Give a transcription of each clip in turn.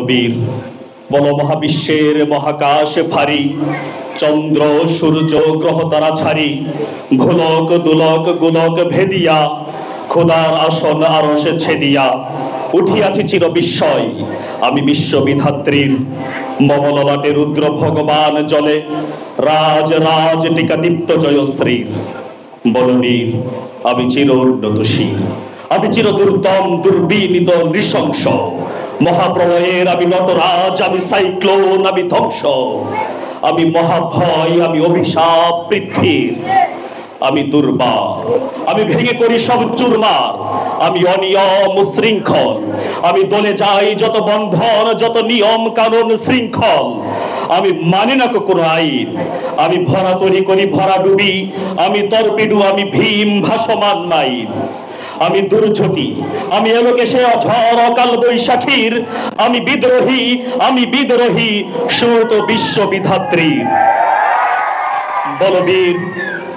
বলবীর, বল মহাবিশ্বের মহাকাশ ভারী, চন্দ্র সূর্য গ্রহ তারা ছাড়ি, ভুলক দুলক গুলক ভেদিয়া, খোদার আসন আরশে ছেদিয়া, উঠিয়াছি চির বিস্ময় আমি বিশ্ববিধাত্রীর, মমললাটে রুদ্র ভগবান জলে, রাজ রাজ টিকা দীপ্ত জয়শ্রীর। বলবীর, আমি চির উন্নতশীল, আমি চির দুর্দম দুর্বিনীত নৃশংস, মহাপ্রলয়ের আমি নটরাজ, আমি সাইক্লোন, আমি ধ্বংস, আমি মহাভয়, আমি অভিশাপ পৃথ্বীর, আমি দুর্বার, আমি ভেঙে করি সব চুরমার, আমি অনিয়ম শৃঙ্খল, আমি দলে যাই যত বন্ধন, যত নিয়ম কানুন শৃঙ্খল, আমি মানি না কোনো আইন, আমি ভরা তৈরি করি ভরা ডুবি, আমি তরপিডু, আমি ভীম ভাসমান মাইন, আমি দুর্যোগী, আমি এলোকেশে অঝড় অকাল বৈশাখীর, আমি বিদ্রোহী সুত বিশ্ববিধাত্রীর। বলবীর,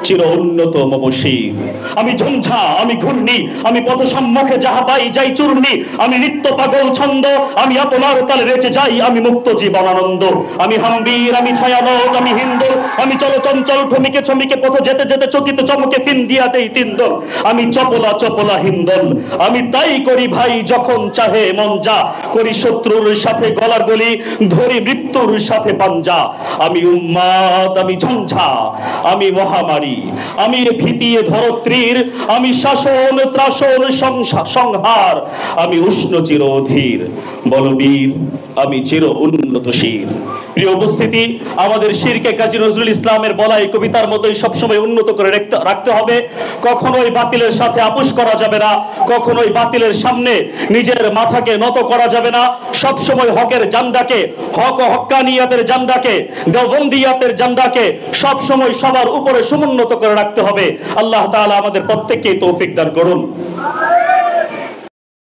চির উন্নত মমশীর, আমি ঝঞ্ঝা, আমি ঘূর্ণি, আমি পথ সম্মুখে যাহা পাই যাই চূর্ণি, আমি নিত্য পাগল ছন্দ, আমি আপনার তালে রেচে যাই, আমি মুক্ত জীবন আনন্দ, আমি হাম্বীর, আমি ছায়ানট, আমি হিন্দু, আমি চল চঞ্চল ঠমিকে ছমিকে পথ যেতে যেতে চকিত চমকে ফিন দিয়াতেই তিন্দল, আমি চপলা চপলা হিন্দল, আমি তাই করি ভাই যখন চাহে মন যা, করি শত্রুর সাথে গলার গলি, ধরি মৃত্যুর সাথে পাঞ্জা, আমি উন্মাদ, আমি ঝঞ্ঝা, আমি মহামারী, আমি ভীতিয়ে ধরত্রীর, আমি শাসন ত্রাসন সংহার, আমি উষ্ণ চির অধীর। বলবীর, আমি চির উন্নতশীল। প্রিয় উপস্থিতি, আমাদের শিরকে কাজী নজরুল ইসলামের বলা এই কবিতার মতোই সবসময় উন্নত করে রাখতে হবে। কখনোই বাতিলের সাথে আপোষ করা যাবে না, কখনোই বাতিলের সামনে নিজের মাথাকে নত করা যাবে না। সবসময় হকের জান্ডাকে, হক ও হক্কানিয়াতের জান্ডাকে, দেওবন্দিয়াতের জান্ডাকে সবসময় সবার উপরে সমুন্নত করে রাখতে হবে। আল্লাহ তাআলা আমাদের প্রত্যেককে তৌফিক দান করুন।